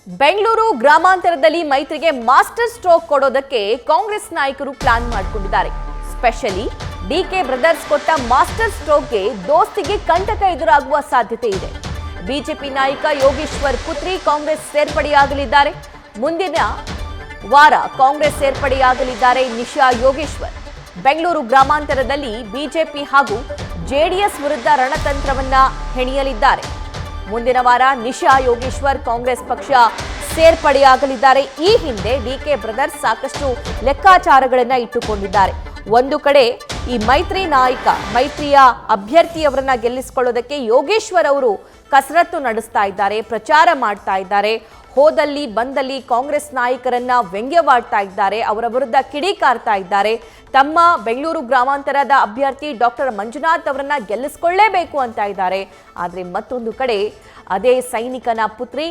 Bengaluru ಗ್ರಾಮಾಂತರದಲ್ಲಿ ಮೈತ್ರಿಗೆ master stroke ಕೊಡೋದಕ್ಕೆ ಕಾಂಗ್ರೆಸ್ ನಾಯಕರು plan ಮಾಡಿಕೊಂಡಿದ್ದಾರೆ. ಸ್ಪೆಷಲಿ ಡಿಕೆ ಬ್ರದರ್ಸ್ ಕೊಟ್ಟ ಮಾಸ್ಟರ್ ಸ್ಟ್ರೋಕ್ಗೆ ದೋಸ್ತಿಗೆ ಕಂಟಕ ಎದುರಾಗುವ ಸಾಧ್ಯತೆ ಇದೆ. ಬಿಜೆಪಿ ನಾಯಕ ಯೋಗೇಶ್ವರ್ ಪುತ್ರಿ ಕಾಂಗ್ರೆಸ್ ಸೇರ್ಪಡೆಯಾಗಲಿದ್ದಾರೆ. ಮುಂದಿನ ವಾರ ಕಾಂಗ್ರೆಸ್ ಸೇರ್ಪಡೆಯಾಗಲಿದ್ದಾರೆ ನಿಶಾ ಯೋಗೇಶ್ವರ್. ಬೆಂಗಳೂರು ಗ್ರಾಮಾಂತರದಲ್ಲಿ ಬಿಜೆಪಿ ಹಾಗೂ ಜೆಡಿಎಸ್ ವಿರುದ್ಧ ರಣತಂತ್ರವನ್ನ ಹೆಣೆಯಲಿದ್ದಾರೆ. ಮುಂದಿನ ವಾರ ನಿಶಾ ಯೋಗೇಶ್ವರ್ ಕಾಂಗ್ರೆಸ್ ಪಕ್ಷ ಸೇರ್ಪಡೆಯಾಗಲಿದ್ದಾರೆ. ಈ ಹಿಂದೆ ಡಿಕೆ ಬ್ರದರ್ಸ್ ಸಾಕಷ್ಟು ಲೆಕ್ಕಾಚಾರಗಳನ್ನ ಇಟ್ಟುಕೊಂಡಿದ್ದಾರೆ. ಒಂದು ಕಡೆ ಈ ಮೈತ್ರಿಯ ಅಭ್ಯರ್ಥಿಯವರನ್ನ ಗೆಲ್ಲಿಸಿಕೊಳ್ಳೋದಕ್ಕೆ ಯೋಗೇಶ್ವರ್ ಅವರು ಕಸರತ್ತು ನಡೆಸ್ತಾ ಇದ್ದಾರೆ, ಪ್ರಚಾರ ಮಾಡ್ತಾ ಇದ್ದಾರೆ. ಹೋದಲ್ಲಿ ಬಂದಲ್ಲಿ ಕಾಂಗ್ರೆಸ್ ನಾಯಕರನ್ನ ವ್ಯಂಗ್ಯವಾಡ್ತಾ ಇದ್ದಾರೆ, ಅವರ ವಿರುದ್ಧ ಕಿಡಿಕಾರ್ತಾ ಇದ್ದಾರೆ. ತಮ್ಮ ಬೆಂಗಳೂರು ಗ್ರಾಮಾಂತರದ ಅಭ್ಯರ್ಥಿ ಡಾಕ್ಟರ್ ಮಂಜುನಾಥ್ ಅವರನ್ನ ಗೆಲ್ಲಿಸಿಕೊಳ್ಳೇಬೇಕು ಅಂತ ಇದ್ದಾರೆ. ಆದ್ರೆ ಮತ್ತೊಂದು ಕಡೆ ಅದೇ ಸೈನಿಕನ ಪುತ್ರಿ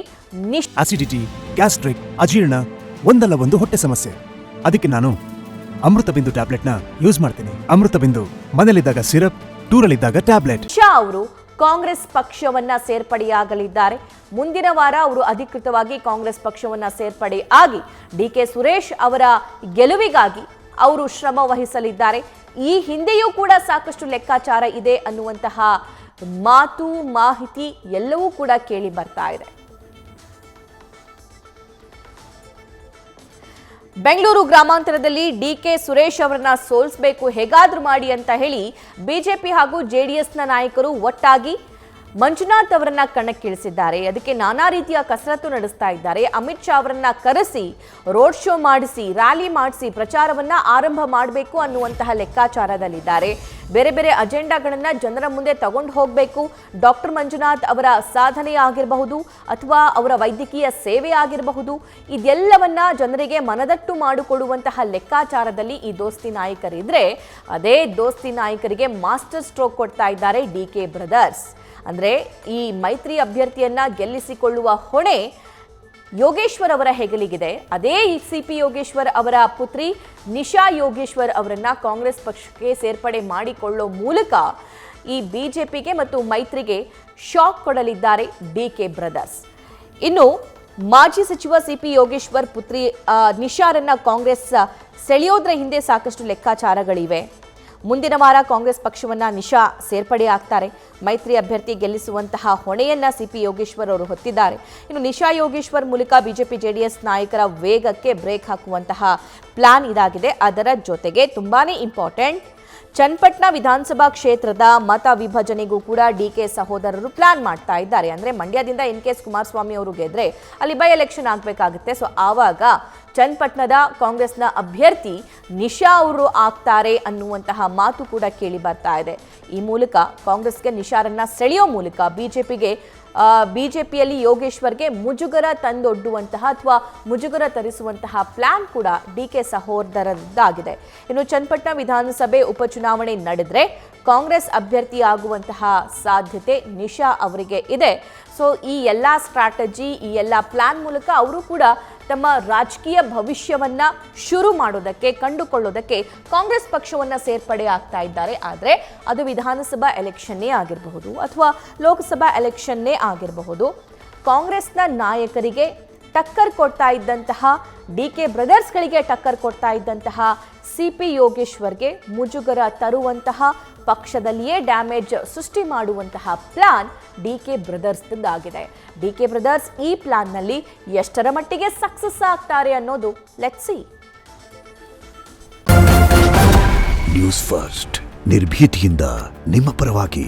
ಅಸಿಡಿಟಿ, ಗ್ಯಾಸ್ಟ್ರಿಕ್, ಅಜೀರ್ಣ, ಒಂದಲ್ಲ ಒಂದು ಹೊಟ್ಟೆ ಸಮಸ್ಯೆ. ಅದಕ್ಕೆ ನಾನು ಅಮೃತ ಬಿಂದು ಟ್ಯಾಬ್ಲೆಟ್ನ ಯೂಸ್ ಮಾಡ್ತೀನಿ. ಅಮೃತ ಬಿಂದು ಮನೇಲಿದ್ದಾಗ ಸಿರಪ್, ಟೂರಲ್ಲಿದ್ದಾಗ ಟ್ಯಾಬ್ಲೆಟ್. ಶಾ ಅವರು ಕಾಂಗ್ರೆಸ್ ಪಕ್ಷವನ್ನ ಸೇರ್ಪಡೆಯಾಗಲಿದ್ದಾರೆ. ಮುಂದಿನ ವಾರ ಅವರು ಅಧಿಕೃತವಾಗಿ ಕಾಂಗ್ರೆಸ್ ಪಕ್ಷವನ್ನ ಸೇರ್ಪಡೆ ಆಗಿ ಡಿಕೆ ಸುರೇಶ್ ಅವರ ಗೆಲುವಿಗಾಗಿ ಅವರು ಶ್ರಮ ವಹಿಸಲಿದ್ದಾರೆ. ಈ ಹಿಂದೆಯೂ ಕೂಡ ಸಾಕಷ್ಟು ಲೆಕ್ಕಾಚಾರ ಇದೆ ಅನ್ನುವಂತಹ ಮಾತು, ಮಾಹಿತಿ ಎಲ್ಲವೂ ಕೂಡ ಕೇಳಿ ಬರ್ತಾ ಇದೆ. ಬೆಂಗಳೂರು ಗ್ರಾಮಾಂತರದಲ್ಲಿ ಡಿಕೆ ಸುರೇಶ್ ಅವರನ್ನ ಸೋಲಿಸಬೇಕು ಹೇಗಾದ್ರೂ ಮಾಡಿ ಅಂತ ಹೇಳಿ ಬಿಜೆಪಿ ಹಾಗೂ ಜೆಡಿಎಸ್ನ ನಾಯಕರು ಒಟ್ಟಾಗಿ ಮಂಜುನಾಥ್ ಅವರನ್ನ ಕಣಕ್ಕಿಳಿಸಿದ್ದಾರೆ. ಅದಕ್ಕೆ ನಾನಾ ರೀತಿಯ ಕಸರತ್ತು ನಡೆಸ್ತಾ ಇದ್ದಾರೆ. ಅಮಿತ್ ಶಾ ಅವರನ್ನ ಕರೆಸಿ ರೋಡ್ ಶೋ ಮಾಡಿಸಿ, ರ್ಯಾಲಿ ಮಾಡಿಸಿ ಪ್ರಚಾರವನ್ನ ಆರಂಭ ಮಾಡಬೇಕು ಅನ್ನುವಂತಹ ಲೆಕ್ಕಾಚಾರದಲ್ಲಿದ್ದಾರೆ. ಬೇರೆ ಬೇರೆ ಅಜೆಂಡಾಗಳನ್ನ ಜನರ ಮುಂದೆ ತಗೊಂಡು ಹೋಗಬೇಕು. ಡಾಕ್ಟರ್ ಮಂಜುನಾಥ್ ಅವರ ಸಾಧನೆ ಆಗಿರಬಹುದು ಅಥವಾ ಅವರ ವೈದ್ಯಕೀಯ ಸೇವೆ ಆಗಿರಬಹುದು, ಇದೆಲ್ಲವನ್ನ ಜನರಿಗೆ ಮನದಟ್ಟು ಮಾಡಿಕೊಡುವಂತಹ ಲೆಕ್ಕಾಚಾರದಲ್ಲಿ ಈ ದೋಸ್ತಿ ನಾಯಕರಿದ್ರೆ, ಅದೇ ದೋಸ್ತಿ ನಾಯಕರಿಗೆ ಮಾಸ್ಟರ್ ಸ್ಟ್ರೋಕ್ ಕೊಡ್ತಾ ಇದ್ದಾರೆ ಡಿಕೆ ಬ್ರದರ್ಸ್. ಅಂದ್ರೆ ಈ ಮೈತ್ರಿ ಅಭ್ಯರ್ಥಿಯನ್ನ ಗೆಲ್ಲಿಸಿಕೊಳ್ಳುವ ಹೊಣೆ ಯೋಗೇಶ್ವರ್ ಅವರ ಹೆಗಲಿಗಿದೆ. ಅದೇ ಸಿಪಿ ಯೋಗೇಶ್ವರ್ ಅವರ ಪುತ್ರಿ ನಿಶಾ ಯೋಗೇಶ್ವರ್ ಅವರನ್ನ ಕಾಂಗ್ರೆಸ್ ಪಕ್ಷಕ್ಕೆ ಸೇರ್ಪಡೆ ಮಾಡಿಕೊಳ್ಳೋ ಮೂಲಕ ಈ ಬಿಜೆಪಿಗೆ ಮತ್ತು ಮೈತ್ರಿಗೆ ಶಾಕ್ ಕೊಡಲಿದ್ದಾರೆ ಡಿಕೆ ಬ್ರದರ್ಸ್. ಇನ್ನು ಮಾಜಿ ಸಚಿವ ಸಿಪಿ ಯೋಗೇಶ್ವರ್ ಪುತ್ರಿ ನಿಶಾರನ್ನ ಕಾಂಗ್ರೆಸ್ ಸೆಳೆಯೋದ್ರ ಹಿಂದೆ ಸಾಕಷ್ಟು ಲೆಕ್ಕಾಚಾರಗಳಿವೆ. ಮುಂದಿನ ವಾರ ಕಾಂಗ್ರೆಸ್ ಪಕ್ಷವನ್ನ ನಿಶಾ ಸೇರ್ಪಡೆ ಆಗ್ತಾರೆ. ಮೈತ್ರಿ ಅಭ್ಯರ್ಥಿ ಗೆಲ್ಲಿಸುವಂತಹ ಹೊಣೆಯನ್ನ ಸಿಪಿ ಯೋಗೇಶ್ವರ್ ಅವರು ಹೊತ್ತಿದ್ದಾರೆ. ಇನ್ನು ನಿಶಾ ಯೋಗೇಶ್ವರ್ ಮೂಲಕ ಬಿಜೆಪಿ ಜೆಡಿಎಸ್ ನಾಯಕರ ವೇಗಕ್ಕೆ ಬ್ರೇಕ್ ಹಾಕುವಂತಹ ಪ್ಲಾನ್ ಇದಾಗಿದೆ. ಅದರ ಜೊತೆಗೆ ತುಂಬಾನೇ ಇಂಪಾರ್ಟೆಂಟ್, ಚನ್ನಪಟ್ಟಣ ವಿಧಾನಸಭಾ ಕ್ಷೇತ್ರದ ಮತ ವಿಭಜನೆಗೂ ಕೂಡ ಡಿಕೆ ಸಹೋದರರು ಪ್ಲಾನ್ ಮಾಡ್ತಾ ಇದ್ದಾರೆ. ಅಂದ್ರೆ ಮಂಡ್ಯದಿಂದ ಇನ್ಕೇಸ್ ಕುಮಾರಸ್ವಾಮಿ ಅವರು ಗೆದ್ರೆ ಅಲ್ಲಿ ಬೈ ಎಲೆಕ್ಷನ್ ಆಗಬೇಕಾಗುತ್ತೆ. ಸೊ ಆವಾಗ ಚನ್ನಪಟ್ಟಣದ ಕಾಂಗ್ರೆಸ್ನ ಅಭ್ಯರ್ಥಿ ನಿಶಾ ಅವರು ಆಗ್ತಾರೆ ಅನ್ನುವಂತಹ ಮಾತು ಕೂಡ ಕೇಳಿ ಬರ್ತಾ ಇದೆ. ಈ ಮೂಲಕ ಕಾಂಗ್ರೆಸ್ಗೆ ನಿಶಾರನ್ನ ಸೆಳೆಯೋ ಮೂಲಕ ಬಿಜೆಪಿಯಲ್ಲಿ ಯೋಗೇಶ್ವರ್ಗೆ ಮುಜುಗರ ತಂದೊಡ್ಡುವಂತಹ ಅಥವಾ ಮುಜುಗರ ತರಿಸುವಂತಹ ಪ್ಲಾನ್ ಕೂಡ ಡಿಕೆ ಸಹೋದರದ್ದಾಗಿದೆ. ಇನ್ನು ಚನ್ನಪಟ್ಟಣ ವಿಧಾನಸಭೆ ಉಪಚುನಾವಣೆ ನಡೆದ್ರೆ ಕಾಂಗ್ರೆಸ್ ಅಭ್ಯರ್ಥಿ ಆಗುವಂತಹ ಸಾಧ್ಯತೆ ನಿಶಾ ಅವರಿಗೆ ಇದೆ. ಸೊ ಈ ಎಲ್ಲ ಸ್ಟ್ರಾಟಜಿ, ಈ ಎಲ್ಲ ಪ್ಲಾನ್ ಮೂಲಕ ಅವರು ಕೂಡ ತಮ್ಮ ರಾಜಕೀಯ ಭವಿಷ್ಯವನ್ನ ಶುರು ಮಾಡೋದಕ್ಕೆ, ಕಂಡುಕೊಳ್ಳೋದಕ್ಕೆ ಕಾಂಗ್ರೆಸ್ ಪಕ್ಷವನ್ನ ಸೇರ್ಪಡೆ ಆಗ್ತಾ ಇದ್ದಾರೆ. ಆದರೆ ಅದು ವಿಧಾನಸಭಾ ಎಲೆಕ್ಷನ್ನೇ ಆಗಿರಬಹುದು ಅಥವಾ ಲೋಕಸಭಾ ಎಲೆಕ್ಷನ್ನೇ ಆಗಿರಬಹುದು. ಕಾಂಗ್ರೆಸ್ನ ನಾಯಕರಿಗೆ ಟಕ್ಕರ್ ಕೊಡ್ತಾ ಇದ್ದಂತಹ, ಡಿಕೆ ಬ್ರದರ್ಸ್ಗಳಿಗೆ ಟಕ್ಕರ್ ಕೊಡ್ತಾ ಇದ್ದಂತಹ ಸಿಪಿ ಯೋಗೇಶ್ವರ್ಗೆ ಮುಜುಗರ ತರುವಂತಹ, ಪಕ್ಷದಲ್ಲಿಯೇ ಡ್ಯಾಮೇಜ್ ಸೃಷ್ಟಿ ಮಾಡುವಂತಹ ಪ್ಲಾನ್ ಡಿಕೆ ಬ್ರದರ್ಸ್ದಾಗಿದೆ. ಡಿಕೆ ಬ್ರದರ್ಸ್ ಈ ಪ್ಲಾನ್ನಲ್ಲಿ ಎಷ್ಟರ ಮಟ್ಟಿಗೆ ಸಕ್ಸಸ್ ಆಗ್ತಾರೆ ಅನ್ನೋದು ಲೆಟ್ಸ್ ಸಿ. ನ್ಯೂಸ್ ಫಸ್ಟ್, ನಿರ್ಭೀತಿಯಿಂದ ನಿಮ್ಮ ಪರವಾಗಿ.